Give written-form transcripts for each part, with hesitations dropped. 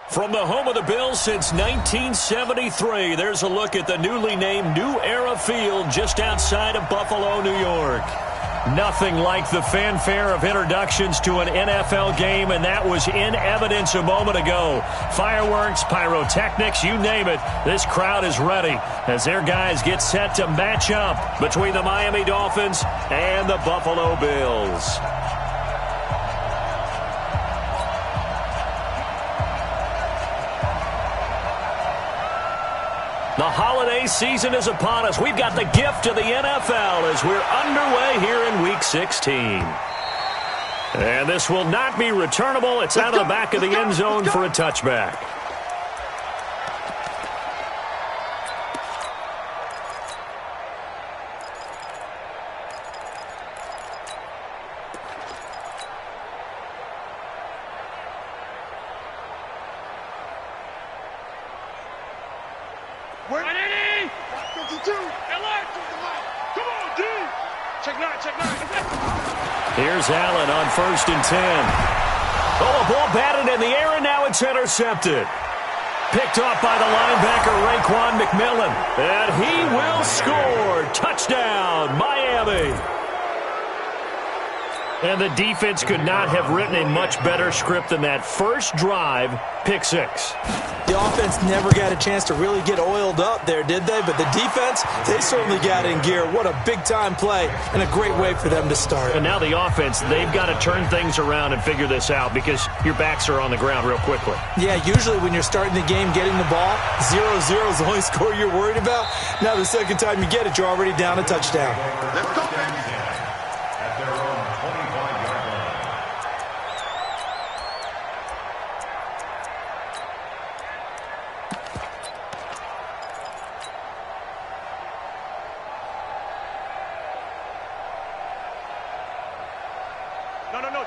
From the home of the Bills since 1973, there's a look at the newly named New Era Field just outside of Buffalo, New York. Nothing like the fanfare of introductions to an NFL game, and that was in evidence a moment ago. Fireworks, pyrotechnics, you name it. This crowd is ready as their guys get set to match up between the Miami Dolphins and the Buffalo Bills. The holiday season is upon us. We've got the gift of the NFL as we're underway here in Week 16. And this will not be returnable. It's out of the back of the end zone for a touchback. Here's Allen on 1st and 10. Oh, a ball batted in the air, and now it's intercepted. Picked off by the linebacker, Raekwon McMillan. And he will score. Touchdown, Miami. And the defense could not have written a much better script than that first drive, pick six. The offense never got a chance to really get oiled up there, did they? But the defense, they certainly got in gear. What a big-time play and a great way for them to start. And now the offense, they've got to turn things around and figure this out because your backs are on the ground real quickly. Yeah, usually when you're starting the game getting the ball, 0-0 is the only score you're worried about. Now the second time you get it, you're already down a touchdown. Let's go,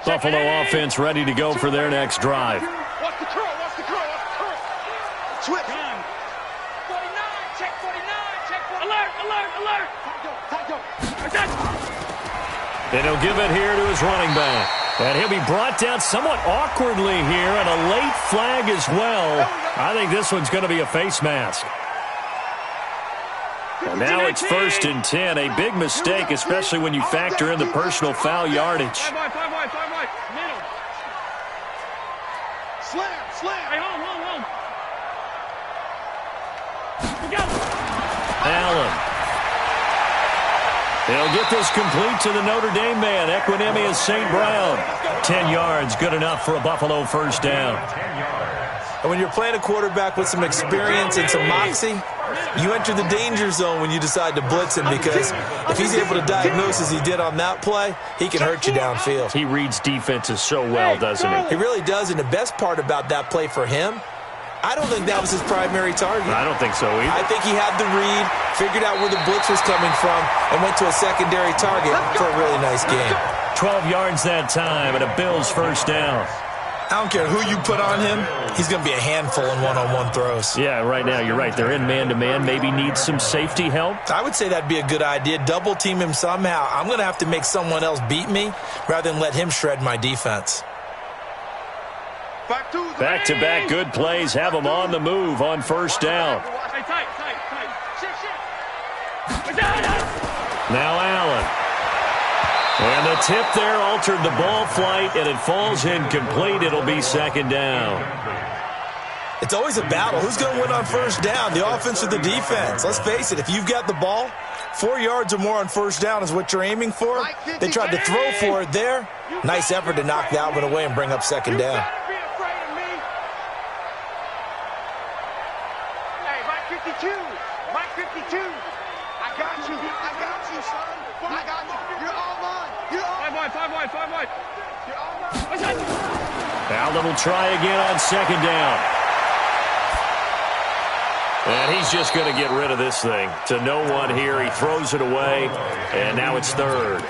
Buffalo offense ready to go for their next drive. Watch the curl, watch the curl, watch the curl. Switch. 49, check 49, check 49. Alert, alert, alert. Time go. And he'll give it here to his running back. And he'll be brought down somewhat awkwardly here, and a late flag as well. I think this one's going to be a face mask. And now it's 1st and 10, a big mistake, especially when you factor in the personal foul yardage. Five wide. Middle. Slam. Hey, home. Allen. He'll get this complete to the Notre Dame man, Equinemius St. Brown. 10 yards, good enough for a Buffalo first down. And when you're playing a quarterback with some experience and some moxie, you enter the danger zone when you decide to blitz him, because if he's able to diagnose as he did on that play, he can hurt you downfield. He reads defenses so well, doesn't he? He really does, and the best part about that play for him, I don't think that was his primary target. I don't think so either. I think he had the read, figured out where the blitz was coming from, and went to a secondary target for a really nice game. 12 yards that time, and a Bills first down. I don't care who you put on him, he's going to be a handful in one-on-one throws. Yeah, right now, you're right. They're in man-to-man. Maybe needs some safety help. I would say that'd be a good idea. Double team him somehow. I'm going to have to make someone else beat me rather than let him shred my defense. Back-to-back good plays have them on the move on first down. Tight. Now Allen. And the tip there altered the ball flight, and it falls incomplete. It'll be second down. It's always a battle. Who's going to win on first down, the offense or the defense? Let's face it, if you've got the ball, 4 yards or more on first down is what you're aiming for. They tried to throw for it there. Nice effort to knock that one away and bring up second down. Hey, Mike 52. I got you, son. I got you. You're all mine. Five wide. Allen will try again on second down. And he's just going to get rid of this thing. To no one here. He throws it away, and now it's third.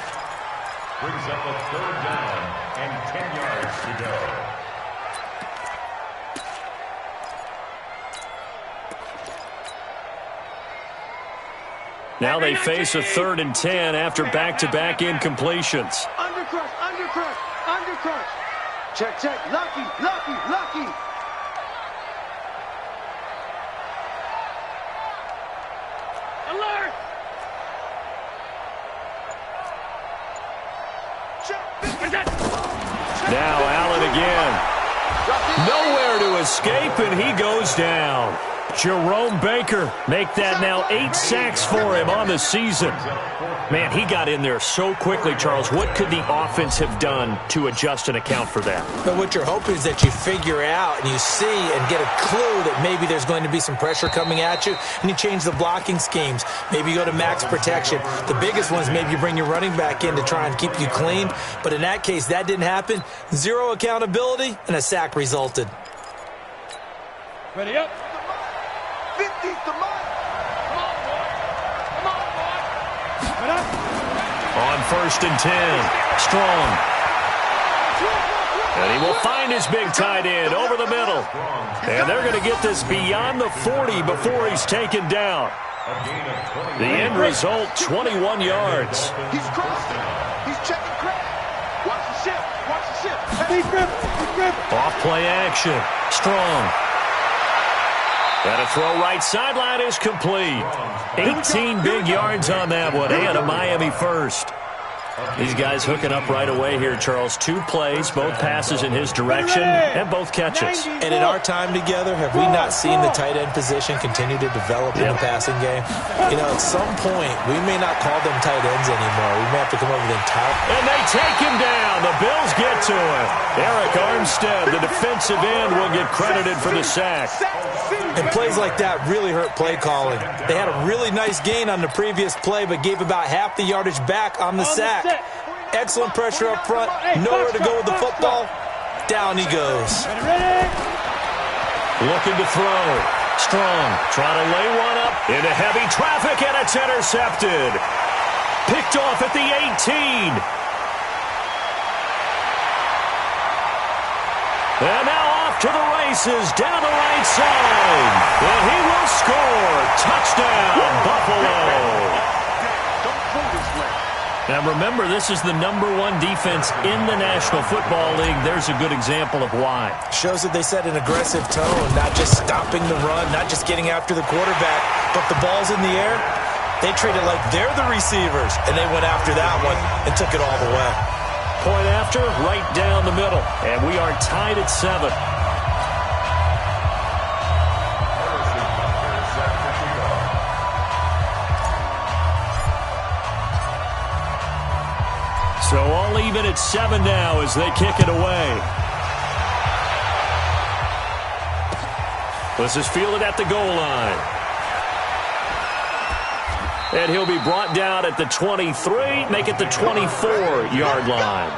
Brings up a third down and 10 yards to go. Now they face a 3rd and 10 after back-to-back incompletions. Undercrush. Check. Lucky. Now Allen again. Nowhere to escape, and he goes down. Jerome Baker, make that now 8 sacks for him on the season. Man, he got in there so quickly, Charles. What could the offense have done to adjust and account for that? But what you're hoping is that you figure out and you see and get a clue that maybe there's going to be some pressure coming at you, and you change the blocking schemes. Maybe you go to max protection. The biggest one is maybe you bring your running back in to try and keep you clean. But in that case, that didn't happen. Zero accountability, and a sack resulted. Ready up. 50's the mark. Come on, boy. Come on, boy. Right up. On 1st and 10, Strong. And he will find his big tight end over the middle. And they're going to get this beyond the 40 before he's taken down. The end result, 21 yards. He's crossing. He's checking crack. Watch the shift. Watch the shift. He's gripping. Off play action. Strong. And a throw right sideline is complete. 18 big yards on that one, and a Miami first. These guys hooking up right away here, Charles. 2 plays, both passes in his direction, and both catches. And in our time together, have we not seen the tight end position continue to develop in the passing game? You know, at some point, we may not call them tight ends anymore. We may have to come up with an entire... And they take him down. The Bills get to him. Eric Armstead, the defensive end, will get credited for the sack. And plays like that really hurt play calling. They had a really nice gain on the previous play, but gave about half the yardage back on the sack. Excellent pressure up front. Nowhere to go with the football. Down he goes. Looking to throw. Strong trying to lay one up into heavy traffic, and it's intercepted. Picked off at the 18. And now off to the races down the right side. And he will score. Touchdown, Buffalo. Now remember, this is the #1 defense in the National Football League. There's a good example of why. Shows that they set an aggressive tone, not just stopping the run, not just getting after the quarterback, but the ball's in the air. They treat it like they're the receivers, and they went after that one and took it all the way. Point after, right down the middle. And we are tied at 7. So all even at 7 now as they kick it away. This is fielded at the goal line. And he'll be brought down at the 23, make it the 24-yard line.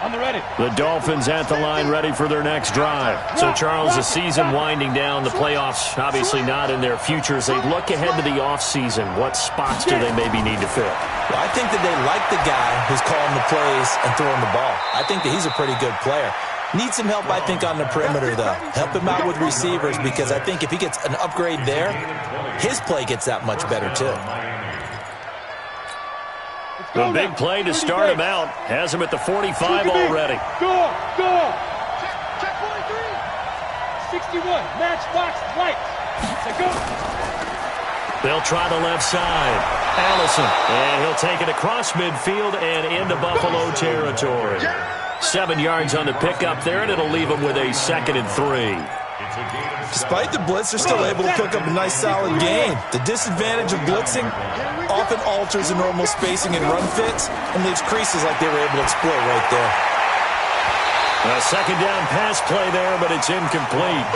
On the ready. The Dolphins at the line ready for their next drive. So, Charles, the season winding down, the playoffs obviously not in their futures. They look ahead to the offseason. What spots do they maybe need to fill? Well, I think that they like the guy who's calling the plays and throwing the ball. I think that he's a pretty good player. Needs some help, I think, on the perimeter, though. Help him out with receivers, because I think if he gets an upgrade there, his play gets that much better, too. The big play to start him out has him at the 45 already. Go! Check 43. 61. Match box right. Let's go. They'll try the left side. Allison. And he'll take it across midfield and into Buffalo territory. 7 yards on the pickup there, and it'll leave him with a 2nd and 3. Despite the blitz, they're still able to pick up a nice, solid gain. The disadvantage of blitzing often alters the normal spacing and run fits and leaves creases like they were able to exploit right there. A 2nd down pass play there, but it's incomplete.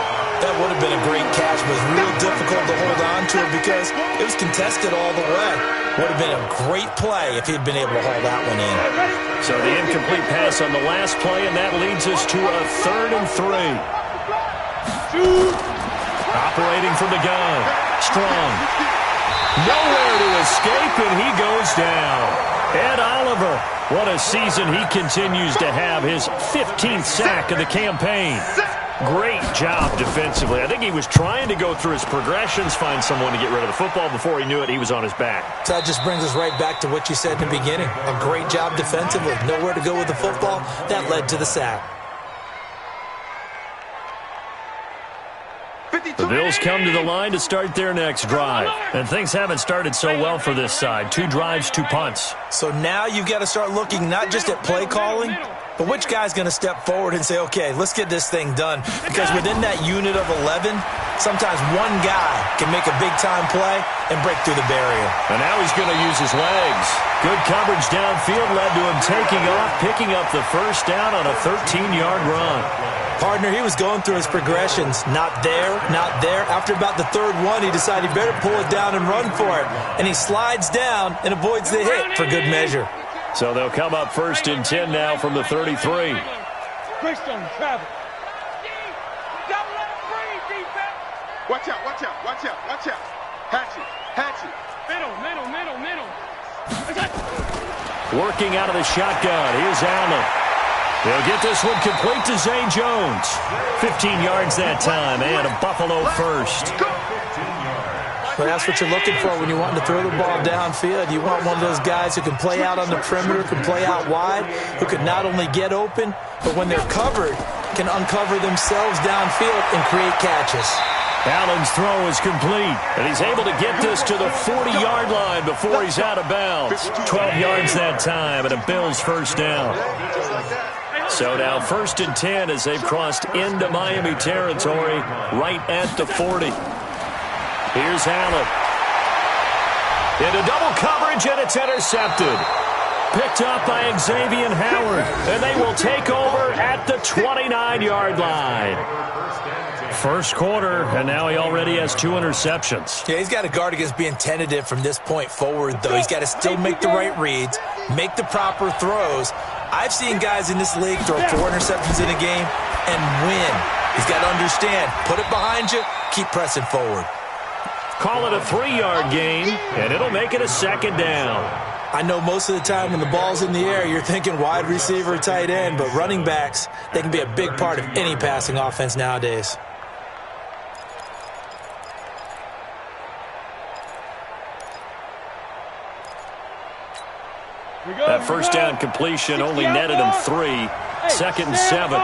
That would have been a great catch, but it was real difficult to hold on to it because it was contested all the way. Would have been a great play if he'd been able to hold that one in. So the incomplete pass on the last play, and that leads us to a 3rd and 3. Operating from the gun. Strong. Nowhere to escape, and he goes down. Ed Oliver, what a season he continues to have. His 15th sack of the campaign. Great job defensively. I think he was trying to go through his progressions, find someone to get rid of the football. Before he knew it, he was on his back. So that just brings us right back to what you said in the beginning. A great job defensively. Nowhere to go with the football. That led to the sack. 52. The Bills come to the line to start their next drive. And things haven't started so well for this side. 2 drives, 2 punts. So now you've got to start looking not just at play calling, but which guy's going to step forward and say, okay, let's get this thing done. Because within that unit of 11, sometimes one guy can make a big-time play and break through the barrier. And now he's going to use his legs. Good coverage downfield led to him taking off, picking up the first down on a 13-yard run. Partner, he was going through his progressions. Not there, not there. After about the third one, he decided he better pull it down and run for it. And he slides down and avoids the hit for good measure. So they'll come up 1st and 10 now from the 33. Christian travel. Don't let him breathe, defense. Watch out, watch out, watch out, watch out. Hatchet, hatchet. Middle. Working out of the shotgun. Here's Allen. They'll get this one complete to Zay Jones. 15 yards that time, and a Buffalo first. But that's what you're looking for when you want to throw the ball downfield. You want one of those guys who can play out on the perimeter, can play out wide, who can not only get open, but when they're covered, can uncover themselves downfield and create catches. Allen's throw is complete, and he's able to get this to the 40-yard line before he's out of bounds. 12 yards that time, and a Bills first down. So now 1st and 10 as they've crossed into Miami territory right at the 40. Here's Allen. Into double coverage, and it's intercepted. Picked up by Xavier Howard, and they will take over at the 29-yard line. First quarter, and now he already has 2 interceptions. Yeah, he's got to guard against being tentative from this point forward, though. He's got to still make the right reads, make the proper throws. I've seen guys in this league throw 4 interceptions in a game and win. He's got to understand, put it behind you, keep pressing forward. Call it a 3-yard gain, and it'll make it a 2nd down. I know most of the time when the ball's in the air, you're thinking wide receiver, tight end, but running backs, they can be a big part of any passing offense nowadays. That first down completion only netted him 3. 2nd and 7.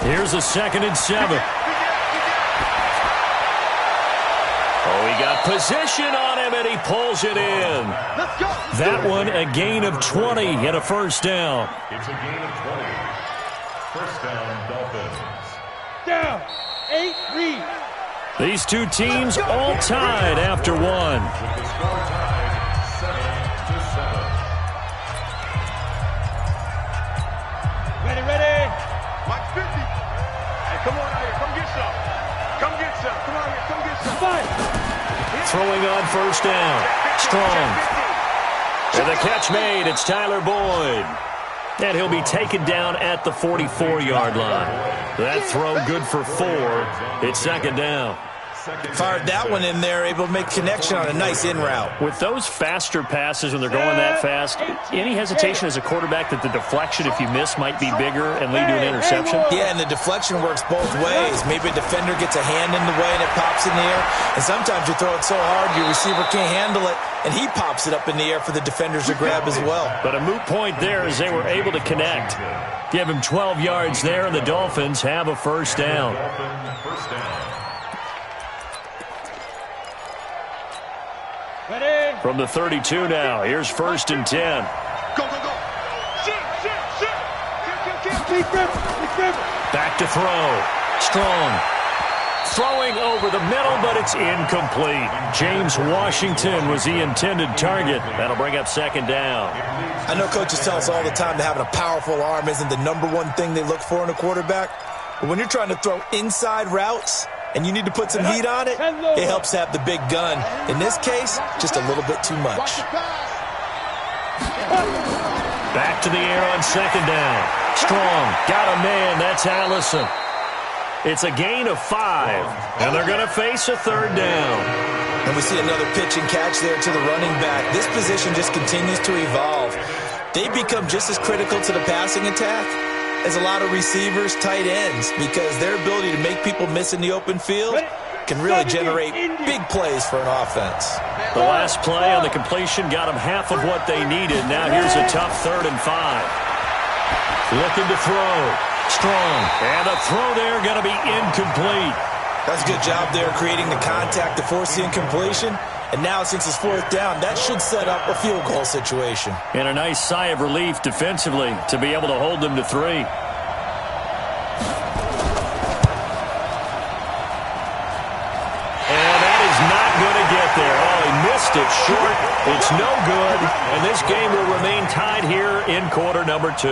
Here's a 2nd and 7. Oh, he got position on him, and he pulls it in. That one, a gain of 20 and a first down. It's a gain of 20. First down, Dolphins. Down. 8, read. These two teams all tied after one. With the score tied 7-7. Ready. Watch 50. Hey, come on out here. Come get some. Come get some. Come on here. Come get some. Fight. Throwing on first down. Strong. And the catch made. It's Tyler Boyd. And he'll be taken down at the 44-yard line. That throw good for 4. It's 2nd down. Fired that one in there, able to make connection on a nice in route. With those faster passes when they're going that fast, any hesitation as a quarterback that the deflection, if you miss, might be bigger and lead to an interception? Yeah, and the deflection works both ways. Maybe a defender gets a hand in the way and it pops in the air. And sometimes you throw it so hard your receiver can't handle it, and he pops it up in the air for the defenders to grab as well. But a moot point there as they were able to connect. Give him 12 yards there, and the Dolphins have a first down. From the 32 now, here's 1st and 10. Go. Shit. Back to throw. Strong. Throwing over the middle, but it's incomplete. James Washington was the intended target. That'll bring up 2nd down. I know coaches tell us all the time that having a powerful arm isn't the #1 thing they look for in a quarterback. But when you're trying to throw inside routes and you need to put some heat on it, it helps to have the big gun. In this case, just a little bit too much. Back to the air on 2nd down. Strong. Got a man. That's Allison. It's a gain of 5, and they're going to face a 3rd down. And we see another pitch and catch there to the running back. This position just continues to evolve. They become just as critical to the passing attack as a lot of receivers, tight ends, because their ability to make people miss in the open field can really generate big plays for an offense. The last play on the completion got them half of what they needed. Now here's a tough 3rd and 5. Looking to throw. Strong. Got a man. That's Allison. It's a gain of 6, and they're going to face a 3rd down. And we see another pitch and catch there to the running back. This position just continues to evolve. They become just as critical to the passing attack as a lot of receivers, tight ends, because their ability to make people miss in the open field can really generate big plays for an offense. The last play on the completion got him half of what they needed. Now here's a tough 3rd and 5. Strong. And the throw there going to be incomplete. That's a good job there creating the contact to force the incompletion. And now since it's fourth down, that should set up a field goal situation. And a nice sigh of relief defensively to be able to hold them to 3. There. Oh, he missed it short. It's no good. And this game will remain tied here in quarter number 2.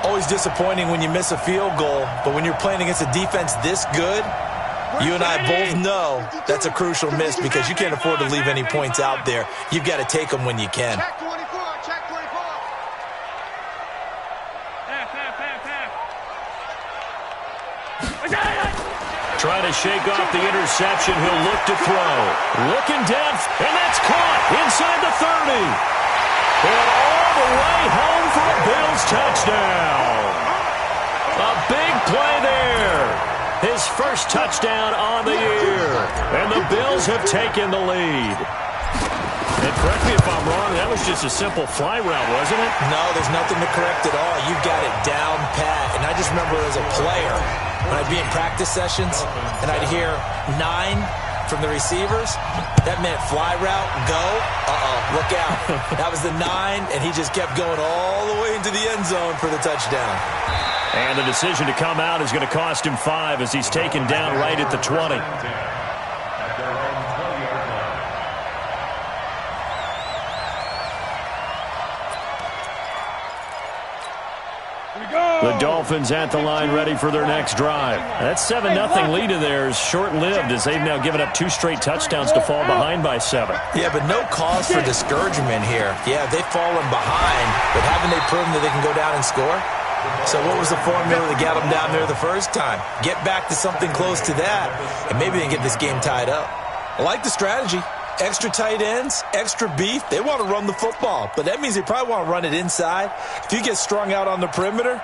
Always disappointing when you miss a field goal, but when you're playing against a defense this good, you and I both know that's a crucial miss because you can't afford to leave any points out there. You've got to take them when you can. Check 24, check 24. Trying to shake off the interception. He'll look to throw. Looking down, and that's caught inside the 30. And all the way home for a Bills touchdown. A big play there. His first touchdown on the year. And the Bills have taken the lead. And correct me if I'm wrong, that was just a simple fly route, wasn't it? No, there's nothing to correct at all. You've got it down pat. And I just remember as a player, when I'd be in practice sessions and I'd hear 9 from the receivers, that meant fly route, go, look out. That was the 9, and he just kept going all the way into the end zone for the touchdown. And the decision to come out is going to cost him 5 as he's taken down right at the 20. The Dolphins at the line ready for their next drive. That 7-0 lead of theirs short-lived as they've now given up 2 straight touchdowns to fall behind by 7. Yeah, but no cause for discouragement here. Yeah, they've fallen behind, but haven't they proven that they can go down and score? So what was the formula that got them down there the first time? Get back to something close to that, and maybe they can get this game tied up. I like the strategy. Extra tight ends, extra beef. They want to run the football, but that means they probably want to run it inside. If you get strung out on the perimeter,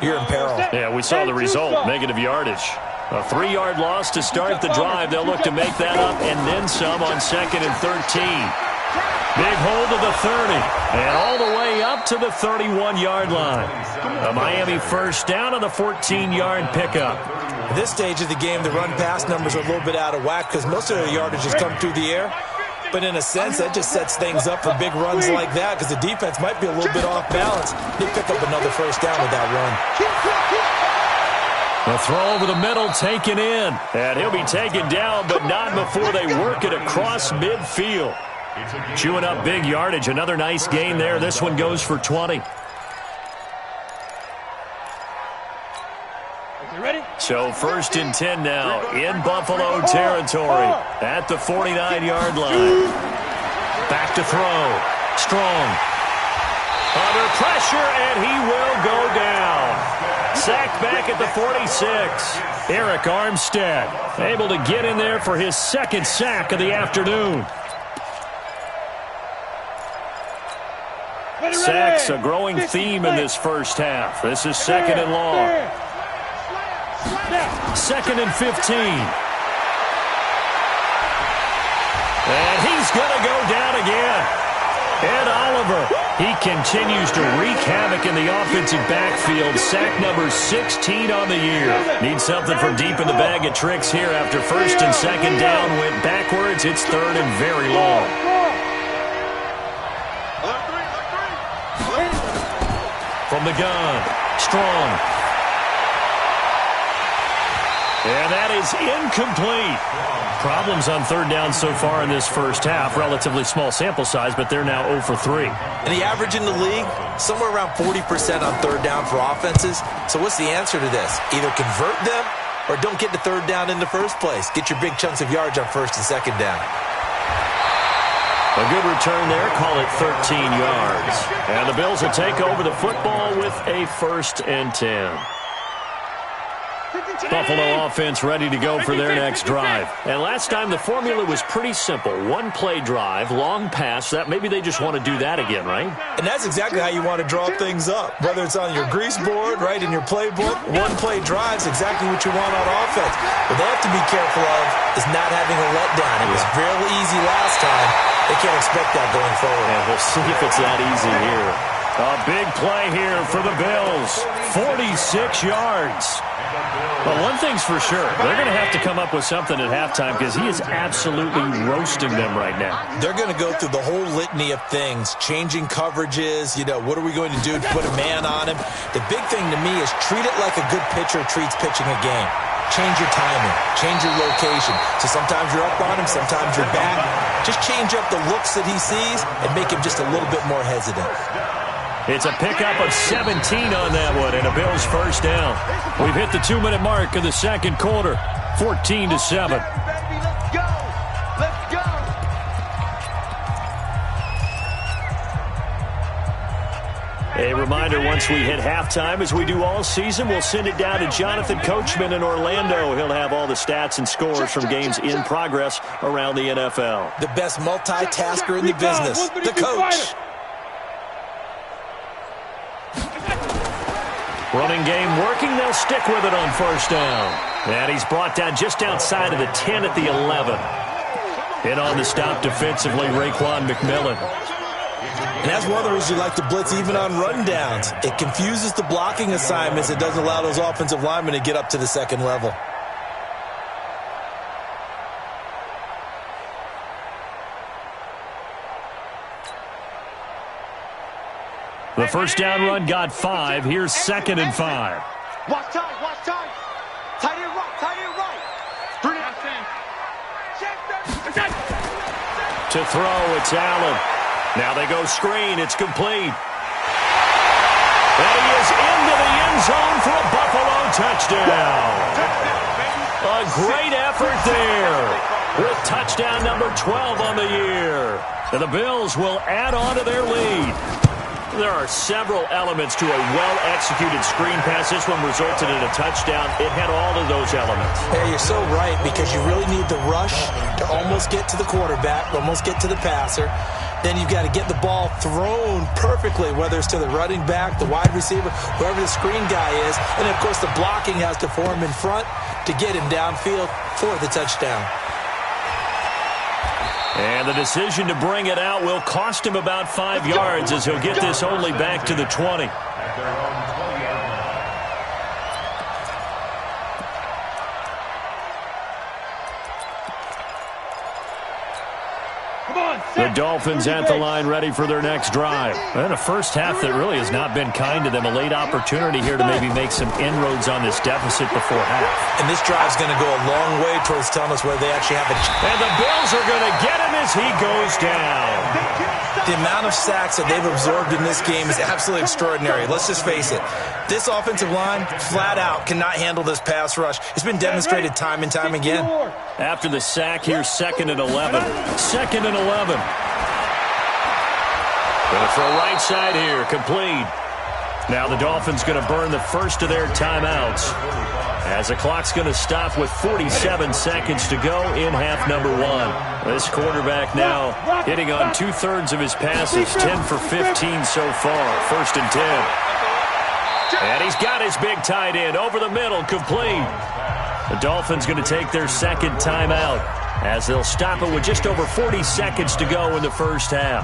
you're in peril. Yeah, we saw the result, negative yardage. A 3-yard loss to start the drive. They'll look to make that up and then some on 2nd and 13. Big hold to the 30 and all the way up to the 31-yard line. A Miami first down on the 14-yard pickup. At this stage of the game, the run-pass numbers are a little bit out of whack because most of their yardage has come through the air. But in a sense, that just sets things up for big runs like that because the defense might be a little bit off balance. They pick up another first down with that run. A throw over the middle taken in. And he'll be taken down, but not before they work it across midfield. Chewing up big yardage. Another nice gain there. This one goes for 20. So 1st and 10 now in Buffalo territory at the 49-yard line. Back to throw. Strong. Under pressure, and he will go down. Sacked back at the 46. Eric Armstead able to get in there for his 2nd sack of the afternoon. Sacks a growing theme in this first half. This is 2nd and long. 2nd and 15. And he's going to go down again. Ed Oliver, he continues to wreak havoc in the offensive backfield. Sack number 16 on the year. Needs something from deep in the bag of tricks here after 1st and 2nd down. Went backwards. It's 3rd and very long. From the gun, Strong. And that is incomplete. Problems on 3rd down so far in this first half. Relatively small sample size, but they're now 0 for 3. And the average in the league, somewhere around 40% on 3rd down for offenses. So what's the answer to this? Either convert them or don't get to 3rd down in the first place. Get your big chunks of yards on 1st and 2nd down. A good return there. Call it 13 yards. And the Bills will take over the football with a 1st and 10. Buffalo offense ready to go for their next drive. And last time the formula was pretty simple. 1-play drive, long pass. That maybe they just want to do that again, right? And that's exactly how you want to draw things up. Whether it's on your grease board, right, in your playbook, 1-play drive is exactly what you want on offense. What they have to be careful of is not having a letdown. It was fairly easy last time. They can't expect that going forward. And we'll see if it's that easy here. A big play here for the Bills. 46 yards. Well, one thing's for sure. They're going to have to come up with something at halftime because he is absolutely roasting them right now. They're going to go through the whole litany of things, changing coverages, what are we going to do to put a man on him? The big thing to me is treat it like a good pitcher treats pitching a game. Change your timing, change your location. So sometimes you're up on him, sometimes you're back. Just change up the looks that he sees and make him just a little bit more hesitant. It's a pickup of 17 on that one and a Bills first down. We've hit the 2-minute mark of the second quarter, 14-7. A reminder, once we hit halftime, as we do all season, we'll send it down to Jonathan Coachman in Orlando. He'll have all the stats and scores from games in progress around the NFL. The best multitasker in the business, the coach. Running game working. They'll stick with it on first down. And he's brought down just outside of the 10 at the 11. In on the stop defensively, Raekwon McMillan. And that's one of the reasons you like to blitz even on rundowns. It confuses the blocking assignments. It doesn't allow those offensive linemen to get up to the second level. The first down run got 5. Here's 2nd and 5. Watch time, watch time. Tight end right, tight end right. 3 out. To throw, it's Allen. Now they go screen. It's complete. And he is into the end zone for a Buffalo touchdown. A great effort there with touchdown number 12 on the year. And the Bills will add on to their lead. There are several elements to a well-executed screen pass. This one resulted in a touchdown. It had all of those elements. Hey, you're so right, because you really need the rush to almost get to the quarterback, almost get to the passer. Then you've got to get the ball thrown perfectly, whether it's to the running back, the wide receiver, whoever the screen guy is. And, of course, the blocking has to form in front to get him downfield for the touchdown. And the decision to bring it out will cost him about 5 yards, as he'll get this only back to the 20. The Dolphins at the line, ready for their next drive. And a first half that really has not been kind to them. A late opportunity here to maybe make some inroads on this deficit before half. And this drive's going to go a long way towards telling us where they actually have a chance. And the Bills are going to get him as he goes down. The amount of sacks that they've absorbed in this game is absolutely extraordinary. Let's just face it. This offensive line, flat out, cannot handle this pass rush. It's been demonstrated time and time again. After the sack, here's 2nd and 11. 2nd and 11. Going to throw right side here, complete. Now the Dolphins going to burn the first of their timeouts, as the clock's going to stop with 47 seconds to go in half number 1. This quarterback now hitting on 2/3 of his passes, 10 for 15 so far. 1st and 10. And he's got his big tight end over the middle, complete. The Dolphins going to take their second timeout, as they'll stop it with just over 40 seconds to go in the first half.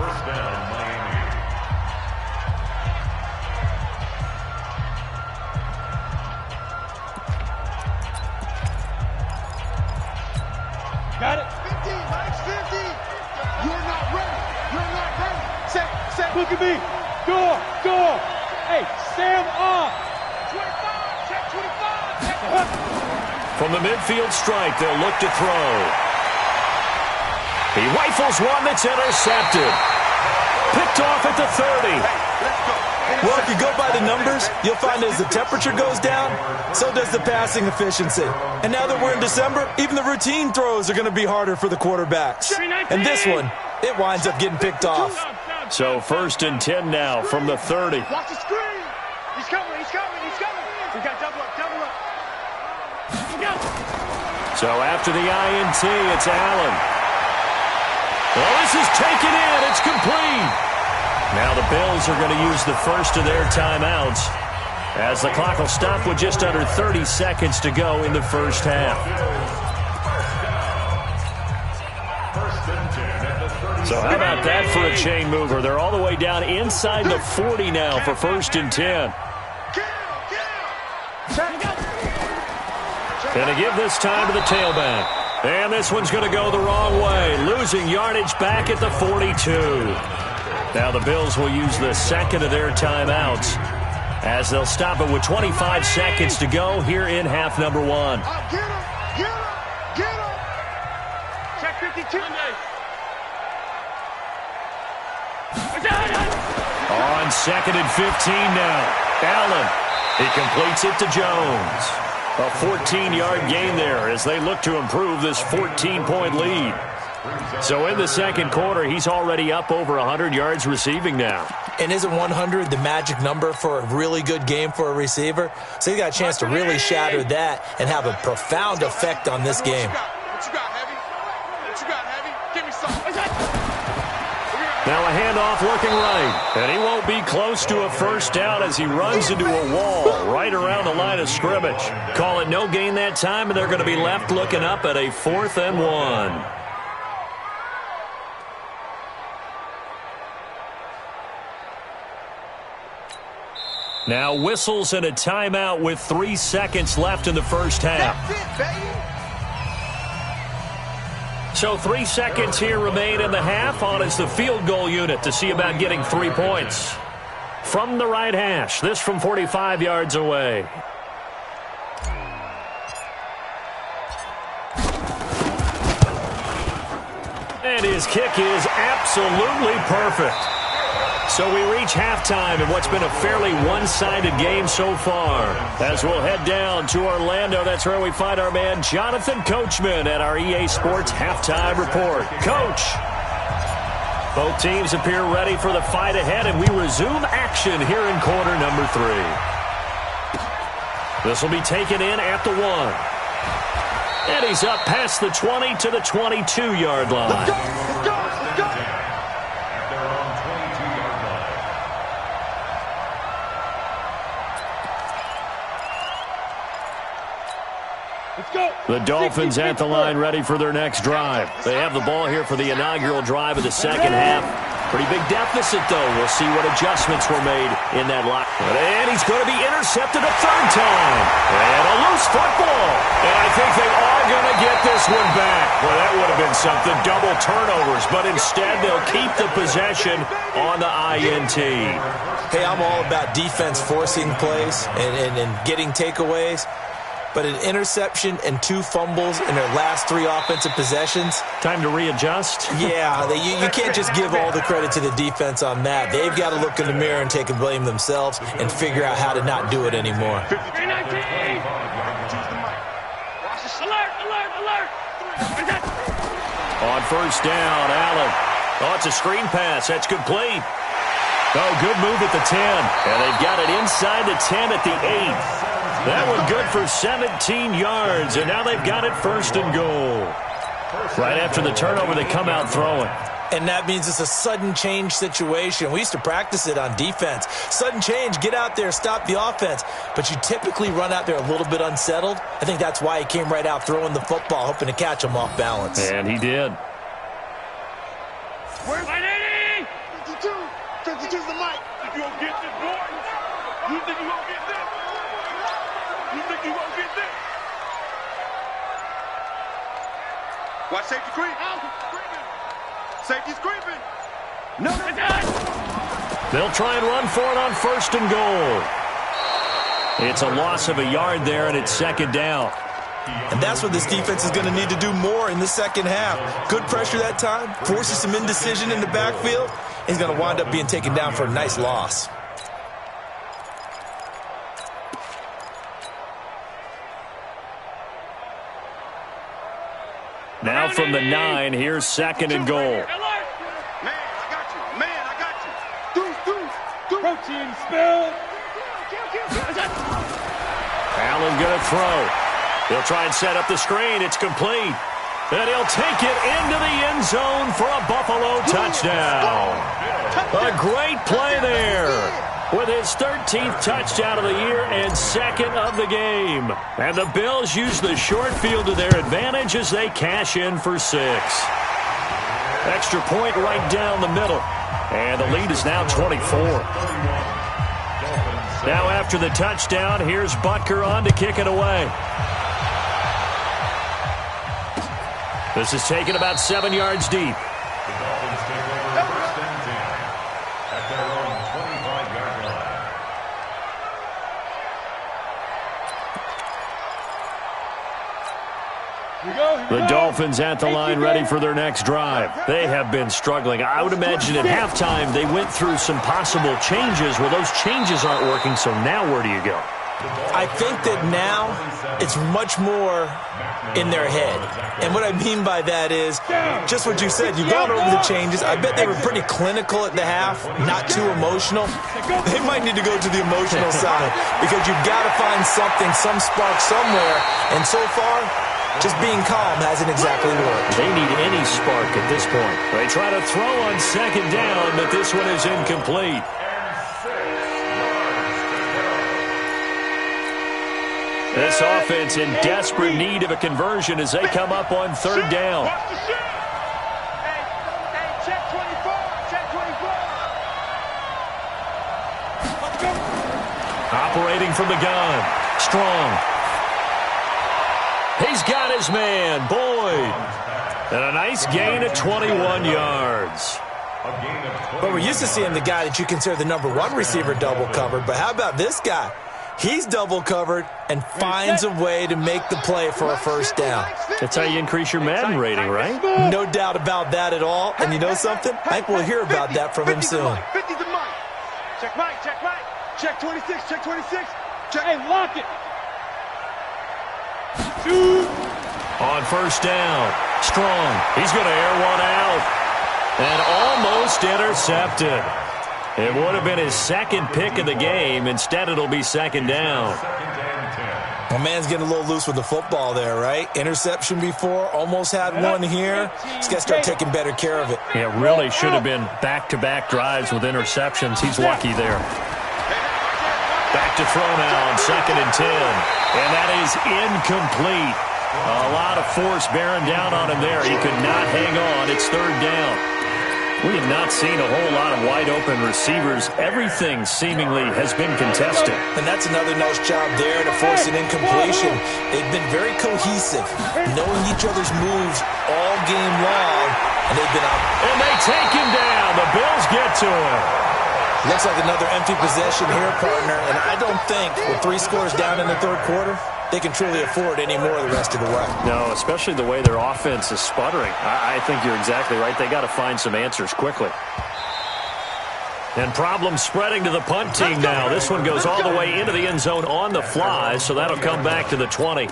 Got it. 50, Mike's 50. You're not ready. You're not ready. Set. Look at me. Go. Hey, Sam off. 25, check 25. From the midfield stripe, they'll look to throw. He rifles one that's intercepted. Picked off at the 30. Well, if you go by the numbers, you'll find as the temperature goes down, so does the passing efficiency. And now that we're in December, even the routine throws are going to be harder for the quarterbacks. And this one, it winds up getting picked off. So 1st and 10 now from the 30. Watch the screen. He's coming. We got double up. So after the INT, it's Allen. Well, this is taken in. It's complete. Now the Bills are going to use the first of their timeouts, as the clock will stop with just under 30 seconds to go in the first half. 1st and 10 at the So how about that for a chain mover? They're all the way down inside the 40 now for 1st and 10. Going to give this time to the tailback. And this one's going to go the wrong way, losing yardage back at the 42. Now the Bills will use the second of their timeouts as they'll stop it with 25 seconds to go here in half number 1. Get him! Get him! Check 52. On 2nd and 15 now. Allen. He completes it to Jones. A 14-yard gain there as they look to improve this 14-point lead. So in the second quarter, he's already up over 100 yards receiving now. And isn't 100 the magic number for a really good game for a receiver? So he got a chance to really shatter that and have a profound effect on this game. What you got, Heavy? What you got, Heavy? Give me some. Now a handoff looking right. And he won't be close to a first down as he runs into a wall right around the line of scrimmage. Call it no gain that time, and they're going to be left looking up at a 4th and 1. Now whistles and a timeout with 3 seconds left in the first half. That's it, baby. So 3 seconds here remain in the half. On is the field goal unit to see about getting 3 points. From the right hash, this from 45 yards away. And his kick is absolutely perfect. So we reach halftime in what's been a fairly one-sided game so far. As we'll head down to Orlando, that's where we find our man Jonathan Coachman at our EA Sports Halftime Report. Coach, both teams appear ready for the fight ahead, and we resume action here in quarter number 3. This will be taken in at the 1. And he's up past the 20 to the 22-yard line. Let's go! Let's go! Let's go! The Dolphins at the line ready for their next drive. They have the ball here for the inaugural drive of the second half. Pretty big deficit, though. We'll see what adjustments were made in that line. And he's going to be intercepted a 3rd time. And a loose football. And I think they are going to get this one back. Well, that would have been something. Double turnovers. But instead, they'll keep the possession on the INT. Hey, I'm all about defense forcing plays and getting takeaways. But an interception and 2 fumbles in their last 3 offensive possessions. Time to readjust? Yeah, you can't just give all the credit to the defense on that. They've got to look in the mirror and take and blame themselves and figure out how to not do it anymore. On first down, Allen. Oh, it's a screen pass. That's complete. Oh, good move at the 10. And they've got it inside the 10 at the 8. That one good for 17 yards, and now they've got it 1st and goal. Right after the turnover, they come out throwing. And that means it's a sudden change situation. We used to practice it on defense. Sudden change, get out there, stop the offense. But you typically run out there a little bit unsettled. I think that's why he came right out throwing the football, hoping to catch him off balance. And he did. Where's 52? 52's the mic. You gonna get this, boy? You think you gonna get this? You think you gonna get this? Watch safety creep. Safety's creeping. No. They'll try and run for it on 1st and goal. It's a loss of a yard there, and it's 2nd down. And that's what this defense is going to need to do more in the second half. Good pressure that time, forces some indecision in the backfield. He's going to wind up being taken down for a nice loss. Now from the 9, here's 2nd and goal. Man, I got you. Man, I got you. Protein spill. Allen going to throw. He'll try and set up the screen. It's complete. And he'll take it into the end zone for a Buffalo touchdown. A great play there with his 13th touchdown of the year and 2nd of the game. And the Bills use the short field to their advantage as they cash in for 6. Extra point right down the middle. And the lead is now 24. Now after the touchdown, here's Butker on to kick it away. This is taken about 7 yards deep. The Dolphins take over first and 10 at their own 25-yard line. The Dolphins at the line ready for their next drive. They have been struggling. I would imagine at halftime they went through some possible changes. Well, those changes aren't working, so now where do you go? I think that now it's much more in their head. And what I mean by that is just what you said. You've gone over the changes. I bet they were pretty clinical at the half, not too emotional. They might need to go to the emotional side because you've got to find something, some spark somewhere. And so far, just being calm hasn't exactly worked. They need any spark at this point. They try to throw on second down, but this one is incomplete. This offense in desperate need of a conversion as they come up on third down. Hey, check 24. Check 24. Let's go. Operating from the gun. Strong. He's got his man, Boyd. And a nice gain of 21 yards. But we're used to seeing the guy that you consider the #1 receiver double covered. But how about this guy? He's double covered and finds a way to make the play for a first down. That's how you increase your Madden rating, right? No doubt about that at all. And you know something? I think we'll hear about that from him soon. 50's the mic. Check Mike. Check Mike. Check 26. Check 26. Check. Hey, lock it. On first down. Strong. He's going to air one out. And almost intercepted. It would have been his second pick of the game. Instead, it'll be second down. My man's getting a little loose with the football there, right? Interception before, almost had one here. He's got to start taking better care of it. Yeah, really should have been back-to-back drives with interceptions. He's lucky there. Back to throw now on 2nd and 10. And that is incomplete. A lot of force bearing down on him there. He could not hang on. It's third down. We have not seen a whole lot of wide-open receivers. Everything seemingly has been contested. And that's another nice job there to force an incompletion. They've been very cohesive, knowing each other's moves all game long, and they've been out. And they take him down. The Bills get to him. Looks like another empty possession here, partner, and I don't think with 3 scores down in the third quarter, they can truly afford any more the rest of the way. No, especially the way their offense is sputtering. I think you're exactly right. They got to find some answers quickly. And problems spreading to the punt team now. This one goes all the way into the end zone on the fly, so that'll come back to the 20.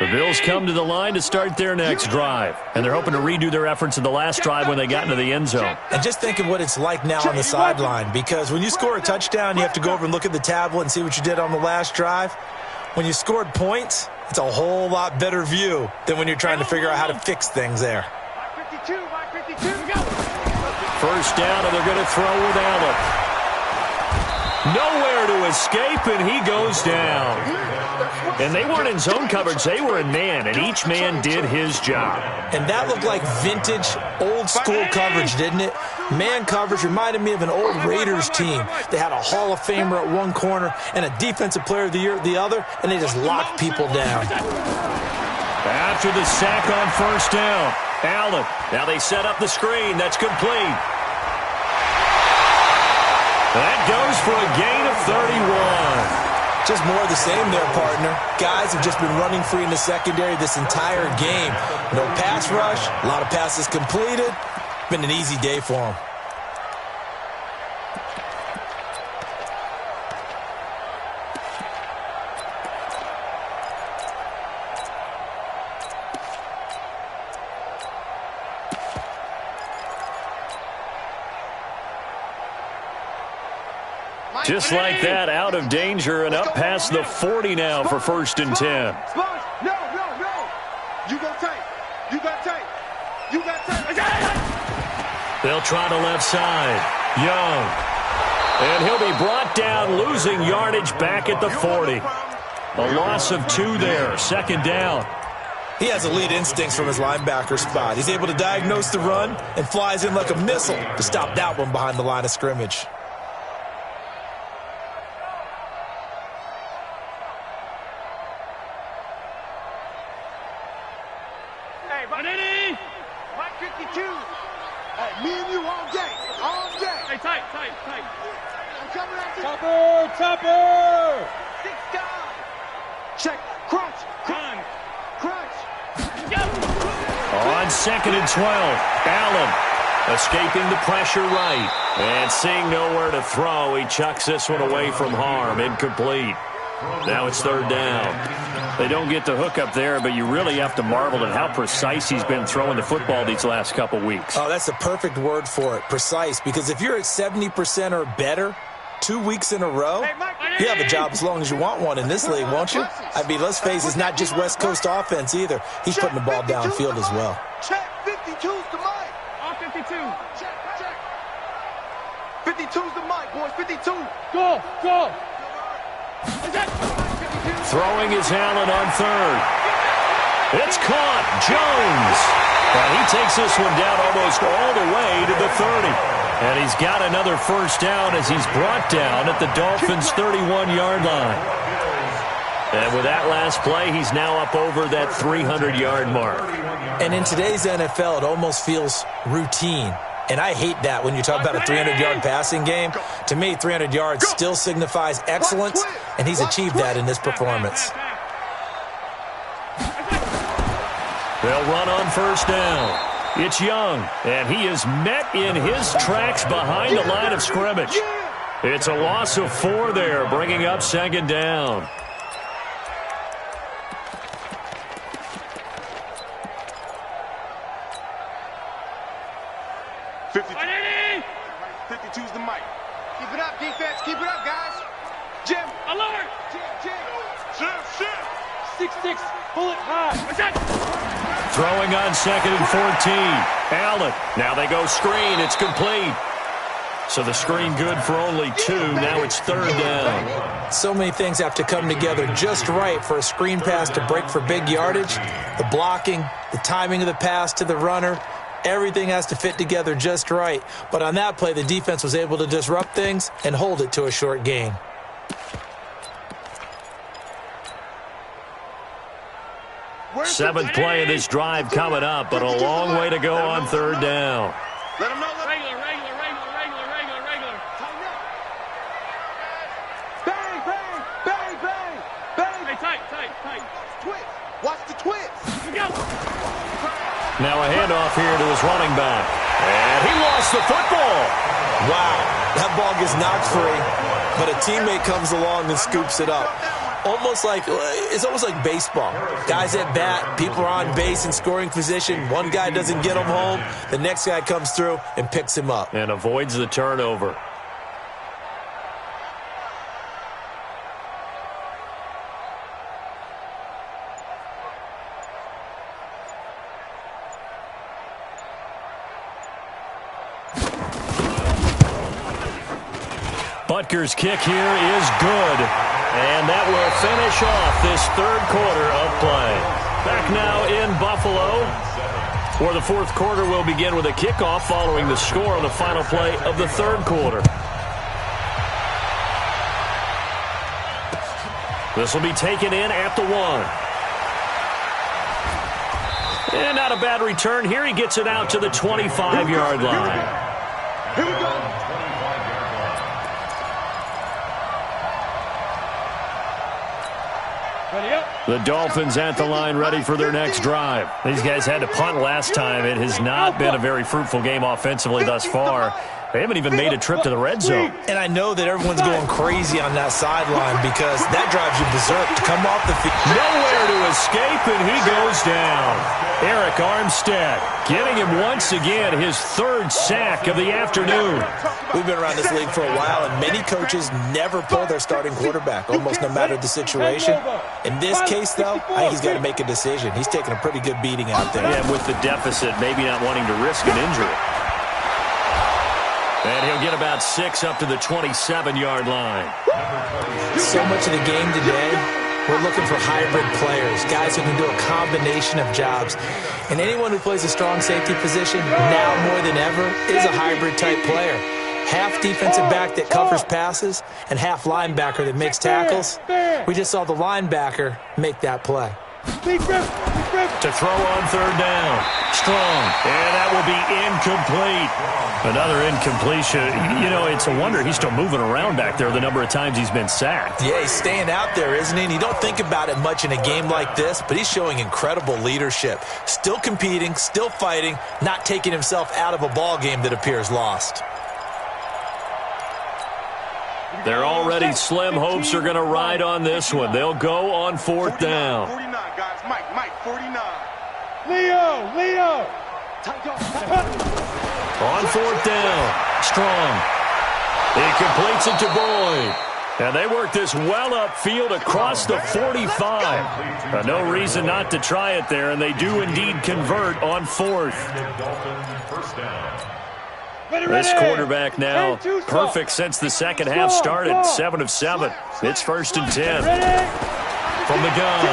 The Bills come to the line to start their next drive, and they're hoping to redo their efforts in the last drive when they got into the end zone. And just think of what it's like now on the sideline, because when you score a touchdown, you have to go over and look at the tablet and see what you did on the last drive. When you scored points, it's a whole lot better view than when you're trying to figure out how to fix things there. 52, Mike 52, go. First down, and they're going to throw with Allen. Nowhere to escape, and he goes down. And they weren't in zone coverage. They were in man, and each man did his job. And that looked like vintage, old-school coverage, didn't it? Man coverage reminded me of an old Raiders team. They had a Hall of Famer at one corner and a Defensive Player of the Year at the other, and they just locked people down. After the sack on first down, Allen. Now they set up the screen. That's complete. That goes for a gain of 31. Just more of the same there, partner. Guys have just been running free in the secondary this entire game. No pass rush, a lot of passes completed. Been an easy day for them. Just like that, out of danger and up past the 40 now for 1st and 10. No. You got tight. You got tight. You got tight. They'll try the left side. Young. And he'll be brought down, losing yardage back at the 40. A loss of 2 there. 2nd down. He has elite instincts from his linebacker spot. He's able to diagnose the run and flies in like a missile to stop that one behind the line of scrimmage. Hey, Vanini! Mike 52. Hey, me and you all day. All day. Hey, tight. I'm coming at you. Topper! 6 guys. Check. Crunch. On 2nd and 12, Allen escaping the pressure right. And seeing nowhere to throw, he chucks this one away from harm. Incomplete. Now it's 3rd down. They don't get the hook up there, but you really have to marvel at how precise he's been throwing the football these last couple weeks. Oh, that's the perfect word for it, precise, because if you're at 70% or better 2 weeks in a row, you have a job as long as you want one in this league, won't you? I mean, let's face it, it's not just West Coast offense either. He's putting the ball downfield as well. Check, 52's the mic. On 52. Check. 52's the mic, boys, 52. Go. Throwing is Allen on 3rd. It's caught. Jones. And he takes this one down almost all the way to the 30. And he's got another 1st down as he's brought down at the Dolphins' 31-yard line. And with that last play, he's now up over that 300-yard mark. And in today's NFL, it almost feels routine. And I hate that when you talk about a 300-yard passing game. To me, 300 yards still signifies excellence, and he's achieved that in this performance. They'll run on 1st down. It's Young, and he is met in his tracks behind the line of scrimmage. It's a loss of 4 there, bringing up 2nd down. Vanini! 52's the mic. Keep it up, defense. Keep it up, guys. Jim. Alert! Jim. 6-6. Pull it high. What's that? Throwing on 2nd and 14. Allen. Now they go screen. It's complete. So the screen good for only 2. Now it's 3rd down. So many things have to come together just right for a screen pass to break for big yardage. The blocking, the timing of the pass to the runner, everything has to fit together just right. But on that play, the defense was able to disrupt things and hold it to a short gain. Seventh play of this drive coming up, but a long way to go on 3rd down. Let him know. Regular. Bang. Hey, tight. Twist. Watch the twist. Go. Now a handoff here to his running back. And he lost the football. Wow, that ball gets knocked free, but a teammate comes along and scoops it up. It's almost like baseball. Guys at bat, people are on base in scoring position. One guy doesn't get him home. The next guy comes through and picks him up. And avoids the turnover. Butker's kick here is good. And that will finish off this 3rd quarter of play. Back now in Buffalo, where the 4th quarter will begin with a kickoff following the score on the final play of the 3rd quarter. This will be taken in at the 1. And not a bad return here. He gets it out to the 25-yard line. Here we go. The Dolphins at the line ready for their next drive. These guys had to punt last time. It has not been a very fruitful game offensively thus far. They haven't even made a trip to the red zone. And I know that everyone's going crazy on that sideline because that drives you berserk to come off the field. Nowhere to escape, and he goes down. Eric Armstead getting him once again his 3rd sack of the afternoon. We've been around this league for a while, and many coaches never pull their starting quarterback, almost no matter the situation. In this case, though, I think he's got to make a decision. He's taking a pretty good beating out there. Yeah, with the deficit, maybe not wanting to risk an injury. And he'll get about 6 up to the 27-yard line. So much of the game today We're looking for hybrid players, guys who can do a combination of jobs. And anyone who plays a strong safety position, now more than ever, is a hybrid-type player. Half defensive back that covers passes and half linebacker that makes tackles. We just saw the linebacker make that play. To throw on third down. Strong. And that will be incomplete. Another incompletion. You know, it's a wonder he's still moving around back there the number of times he's been sacked. Yeah, he's staying out there, isn't he? And you don't think about it much in a game like this, but he's showing incredible leadership. Still competing, still fighting, not taking himself out of a ball game that appears lost. Their already slim hopes are going to ride on this one. They'll go on fourth down. 49, guys. Mike, 49. Leo. On fourth down. Strong. He completes it to Boyd. And they work this well upfield across the 45. No reason not to try it there, and they do indeed convert on fourth. First down. This quarterback now perfect since the second half started. 7 of 7. It's 1st and 10. From the gun.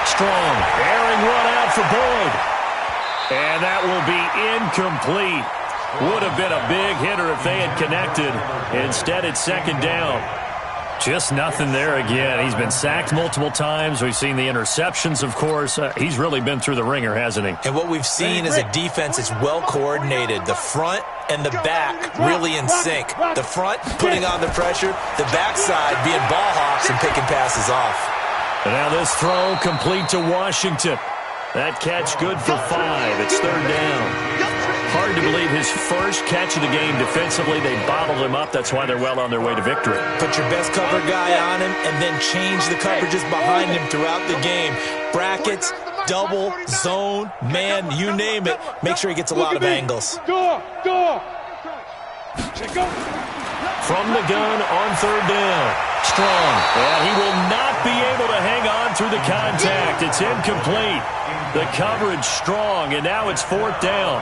Strong. Airing one out for Boyd. And that will be incomplete. Would have been a big hitter if they had connected. Instead, it's 2nd down. Just nothing there again. He's been sacked multiple times. We've seen the interceptions, of course. He's really been through the ringer, hasn't he? And what we've seen is a defense that's well coordinated. The front and the back really in sync. The front putting on the pressure, the backside being ball hawks and picking passes off. And now this throw complete to Washington. That catch good for 5. It's 3rd down. Hard to believe his first catch of the game defensively. They bottled him up. That's why they're well on their way to victory. Put your best cover guy on him and then change the coverages behind him throughout the game. Brackets, double, zone, man, you name it. Make sure he gets a lot of angles. Door. From the gun on 3rd down. Strong. And he will not be able to hang on through the contact. It's incomplete. The coverage strong, and now it's 4th down.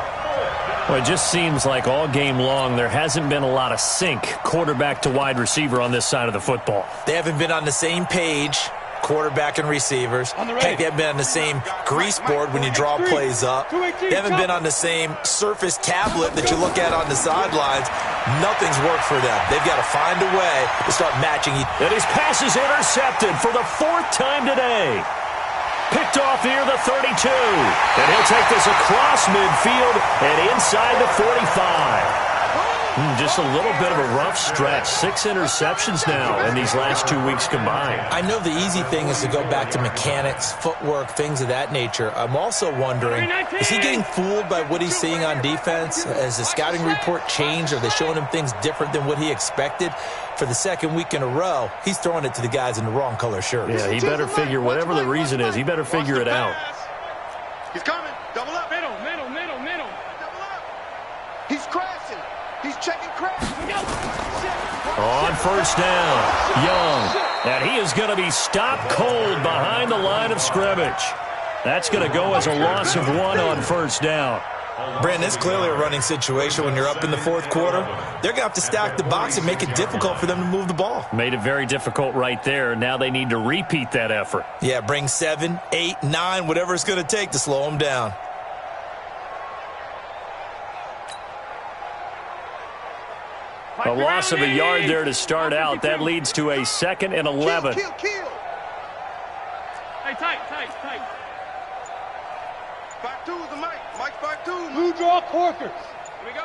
Well, it just seems like all game long there hasn't been a lot of sync quarterback to wide receiver on this side of the football. They haven't been on the same page, quarterback and receivers. Heck, they haven't been on the same grease board when you draw plays up. They haven't been on the same surface tablet that you look at on the sidelines. Nothing's worked for them. They've got to find a way to start matching each. And his pass is intercepted for the 4th time today. Picked off near the 32. And he'll take this across midfield and inside the 45. Just a little bit of a rough stretch. 6 interceptions now in these last 2 weeks combined. I know the easy thing is to go back to mechanics, footwork, things of that nature. I'm also wondering, is he getting fooled by what he's seeing on defense? Has the scouting report changed? Are they showing him things different than what he expected? For the 2nd week in a row, he's throwing it to the guys in the wrong color shirts. Yeah, he better figure, whatever the reason is, he better figure it out. He's coming. Double up. Middle. Double up. He's crashing. He's checking crash. On 1st down, Young. And he is going to be stopped cold behind the line of scrimmage. That's going to go as a loss of 1 on 1st down. Brandon, it's clearly a running situation when you're up in the 4th quarter. They're going to have to stack the box and make it difficult for them to move the ball. Made it very difficult right there. Now they need to repeat that effort. Yeah, bring 7, 8, 9, whatever it's going to take to slow them down. A loss of a yard there to start out. That leads to a 2nd and 11. Kill. Hey, tight. 5-2 is the Mike. Mike 5-2. Blue draw Corkers. Here we go.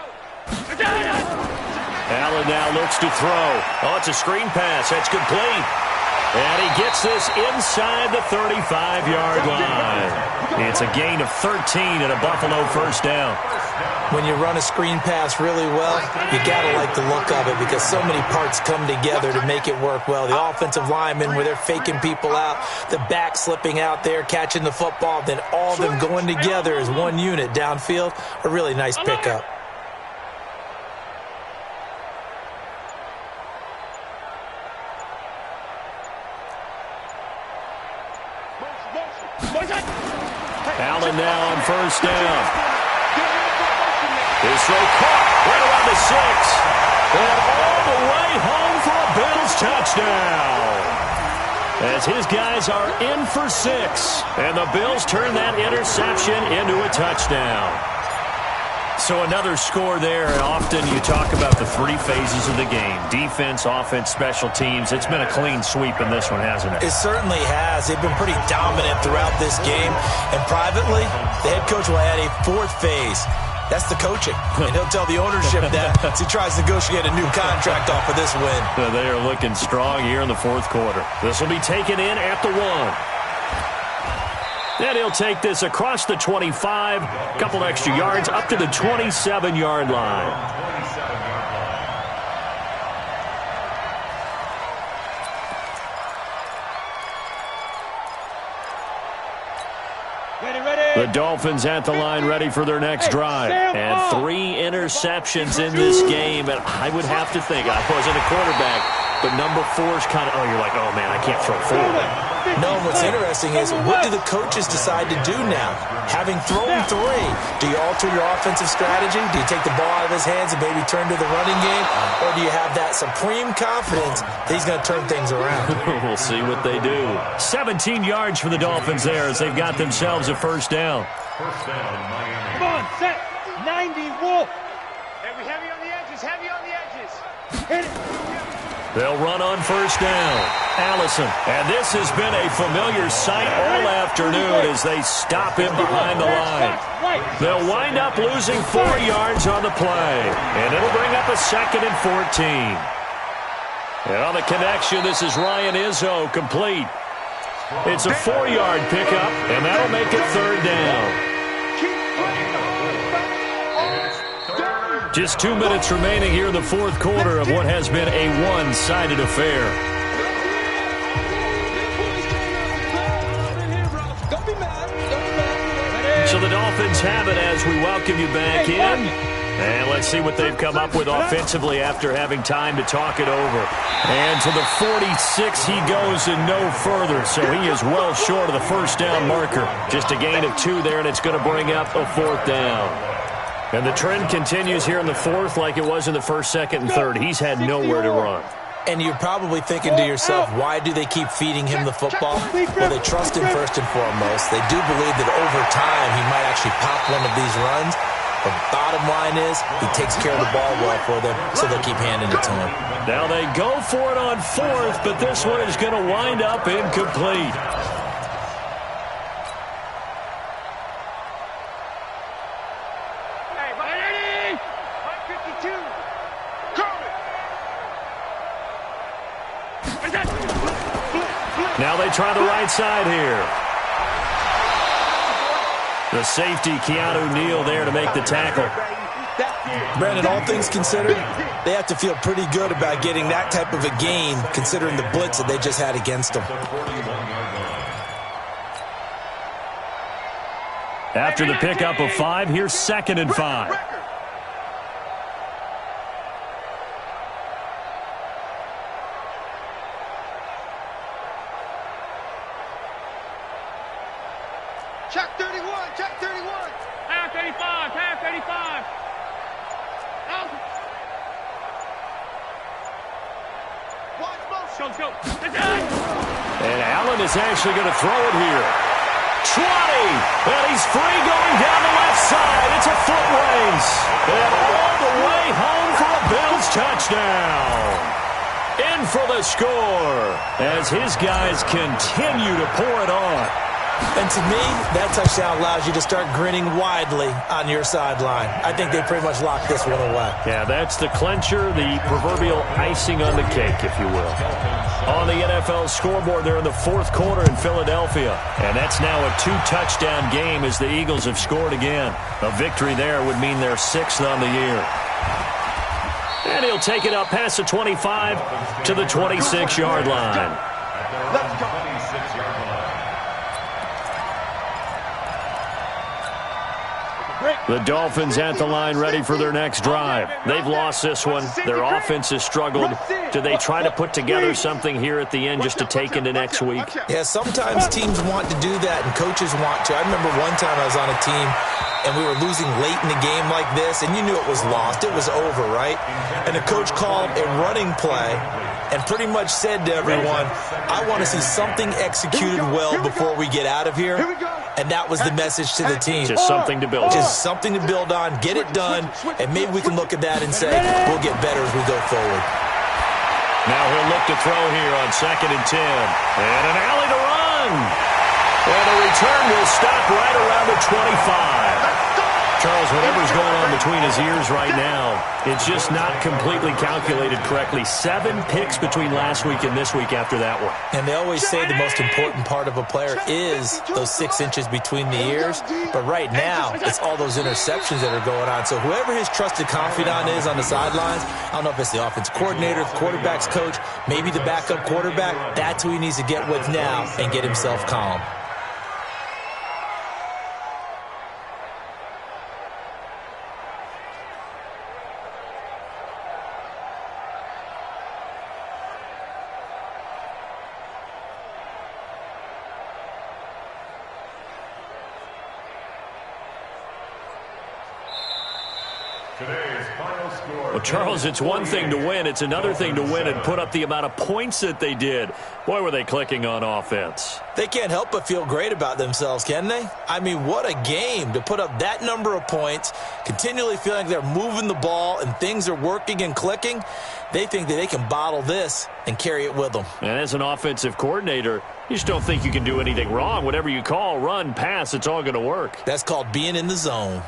Allen now looks to throw. Oh, it's a screen pass. That's complete. And he gets this inside the 35-yard line. It's a gain of 13 and a Buffalo 1st down. When you run a screen pass really well, you got to like the look of it because so many parts come together to make it work well. The offensive linemen where they're faking people out, the back slipping out there, catching the football, then all of them going together as one unit downfield. A really nice pickup. Allen now on 1st down. His throw caught right around the 6. And all the way home for a Bills touchdown. as his guys are in for 6. And the Bills turn that interception into a touchdown. So another score there. Often you talk about the 3 phases of the game: defense, offense, special teams. It's been a clean sweep in this one, hasn't it? It certainly has. They've been pretty dominant throughout this game. And privately, the head coach will add a 4th phase. That's the coaching. And he'll tell the ownership that as he tries to negotiate a new contract off of this win. They are looking strong here in the 4th quarter. This will be taken in at the 1. And he'll take this across the 25, a couple extra yards, up to the 27-yard line. The Dolphins at the line, ready for their next drive. And 3 interceptions in this game. And I would have to think, I wasn't a quarterback, but number 4 is kind of, you're like, oh, man, I can't throw 4. No, what's interesting is, what do the coaches decide to do now? Having thrown 3, do you alter your offensive strategy? Do you take the ball out of his hands and maybe turn to the running game? Or do you have that supreme confidence that he's going to turn things around? We'll see what they do. 17 yards for the Dolphins there as they've got themselves a first down. First down, Miami. Come on, set. 90, Wolf. Heavy on the edges, heavy on the edges. Hit it. They'll run on first down. Allison. And this has been a familiar sight all afternoon as they stop him behind the line. They'll wind up losing 4 yards on the play. And it'll bring up a 2nd and 14. And on the connection, this is Ryan Izzo, complete. It's a 4-yard pickup, and that'll make it 3rd down. Just 2 minutes remaining here in the 4th quarter of what has been a one-sided affair. So the Dolphins have it as we welcome you back in. And let's see what they've come up with offensively after having time to talk it over. And to the 46 he goes and no further. So he is well short of the first down marker. Just a gain of 2 there, and it's going to bring up a 4th down. And the trend continues here in the 4th like it was in the 1st, 2nd, and 3rd. He's had nowhere to run. And you're probably thinking to yourself, why do they keep feeding him the football? Well, they trust him first and foremost. They do believe that over time he might actually pop one of these runs. The bottom line is he takes care of the ball well for them, so they'll keep handing it to him. Now they go for it on 4th, but this one is going to wind up incomplete. Now they try the right side here. The safety, Keanu Neal, there to make the tackle. Brandon, all things considered, they have to feel pretty good about getting that type of a gain, considering the blitz that they just had against them. After the pickup of 5, here's 2nd and 5. Check 31, check 31. Half 35, half 35. Out. Watch motion. Go. And Allen is actually going to throw it here. 20, and he's free going down the left side. It's a foot race. And all the way home for a Bills touchdown. In for the score as his guys continue to pour it on. And to me, that touchdown allows you to start grinning widely on your sideline. I think they pretty much locked this one away. Yeah, that's the clincher, the proverbial icing on the cake, if you will. On the NFL scoreboard, they're in the 4th quarter in Philadelphia. And that's now a 2-touchdown game as the Eagles have scored again. A victory there would mean they're 6th on the year. And he'll take it up past the 25 to the 26-yard line. Let's go. The Dolphins at the line ready for their next drive. They've lost this one. Their offense has struggled. Do they try to put together something here at the end just to take into next week? Yeah, sometimes teams want to do that and coaches want to. I remember one time I was on a team and we were losing late in the game like this, and you knew it was lost. It was over, right? And the coach called a running play and pretty much said to everyone, I want to see something executed well before we get out of here. And that was the message to the team. Just something to build on. Just something to build on, get it done, and maybe we can look at that and say, we'll get better as we go forward. Now he'll look to throw here on 2nd and 10. And an alley to run. And the return will stop right around the 25. Charles, whatever's going on between his ears right now, it's just not completely calculated correctly. 7 picks between last week and this week after that one. And they always say the most important part of a player is those 6 inches between the ears. But right now, it's all those interceptions that are going on. So whoever his trusted confidant is on the sidelines, I don't know if it's the offense coordinator, the quarterback's coach, maybe the backup quarterback, that's who he needs to get with now and get himself calm. Well, Charles, it's one thing to win. It's another thing to win and put up the amount of points that they did. Boy, were they clicking on offense. They can't help but feel great about themselves, can they? I mean, what a game to put up that number of points, continually feeling they're moving the ball and things are working and clicking. They think that they can bottle this and carry it with them. And as an offensive coordinator, you just don't think you can do anything wrong. Whatever you call, run, pass, it's all going to work. That's called being in the zone.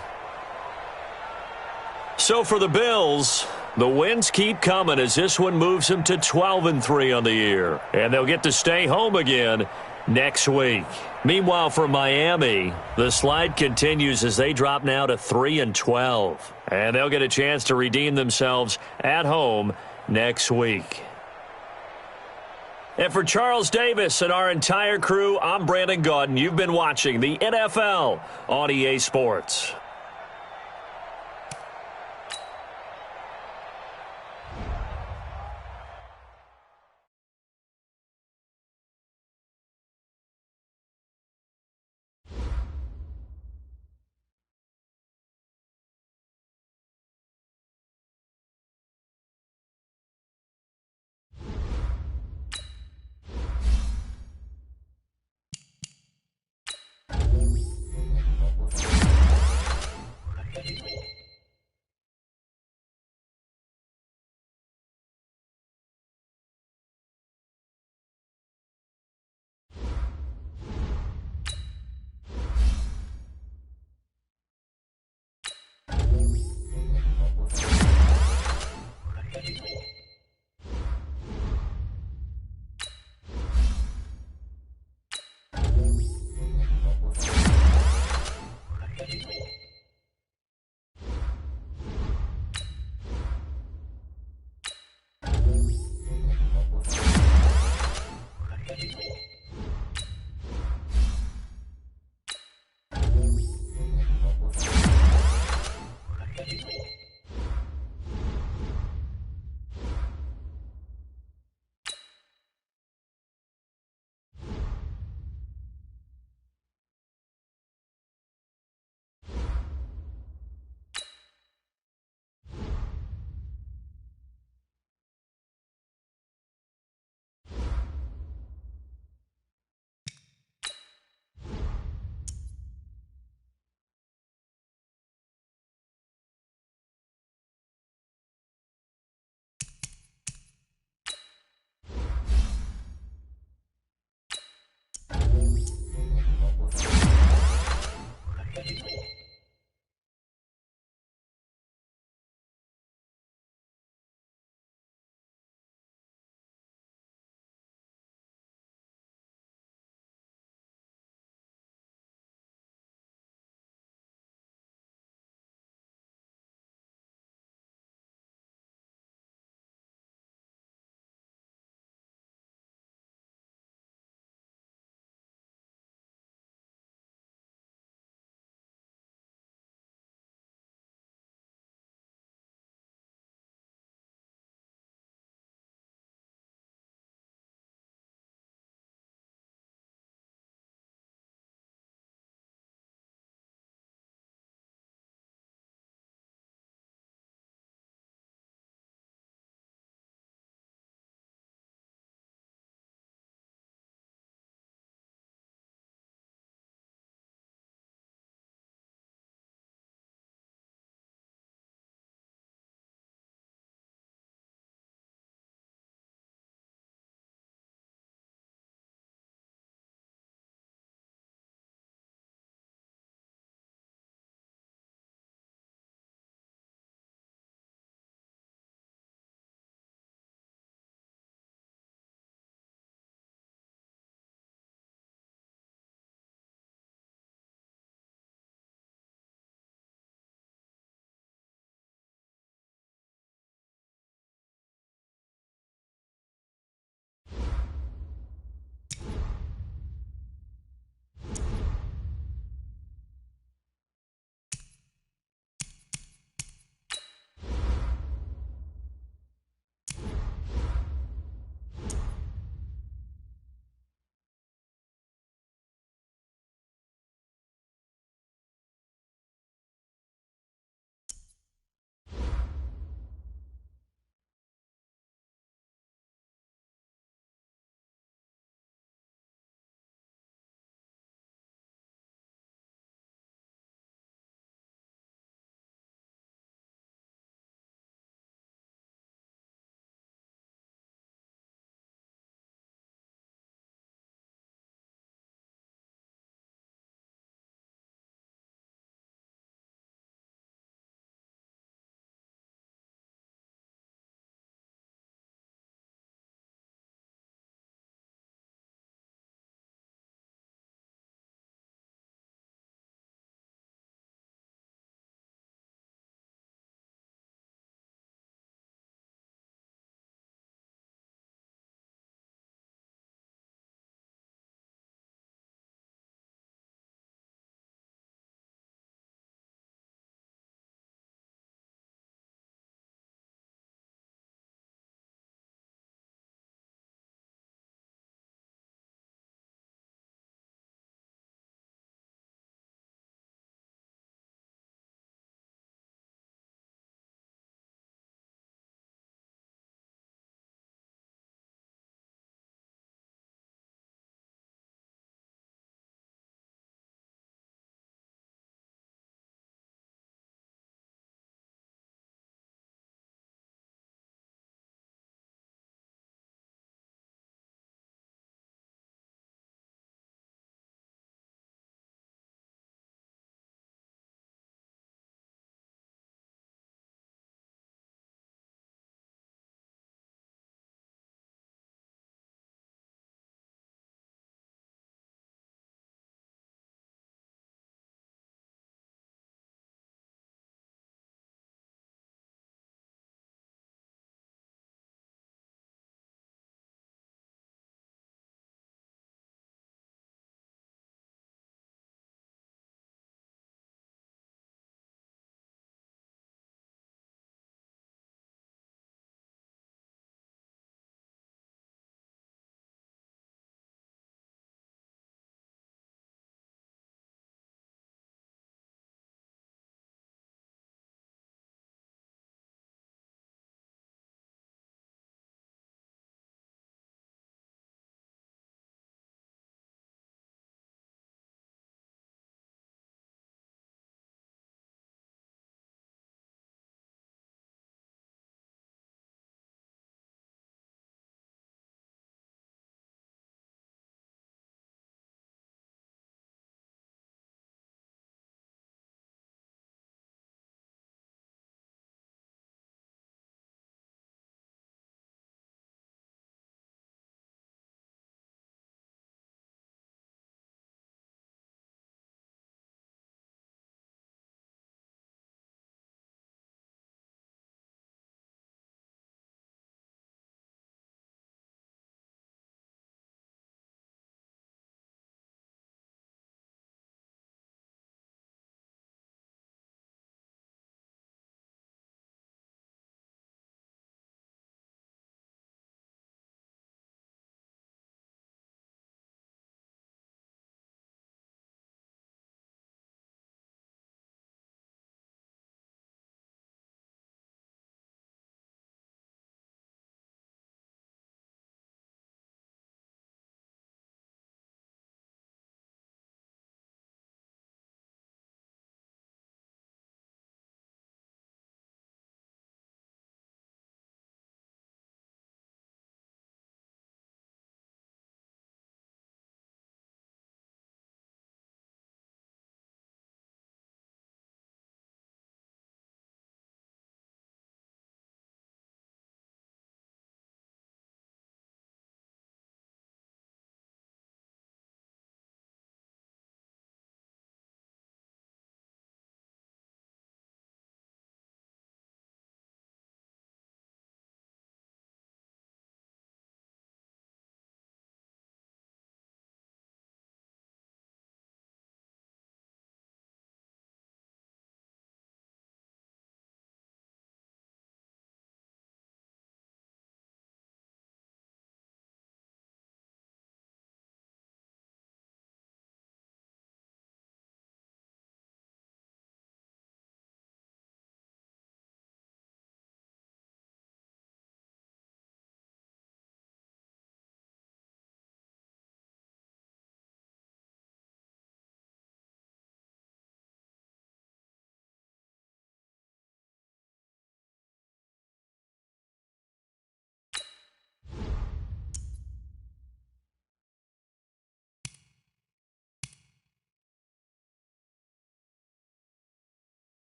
So for the Bills, the wins keep coming as this one moves them to 12-3 on the year. And they'll get to stay home again next week. Meanwhile, for Miami, the slide continues as they drop now to 3-12. And they'll get a chance to redeem themselves at home next week. And for Charles Davis and our entire crew, I'm Brandon Gaudin. You've been watching the NFL on EA Sports.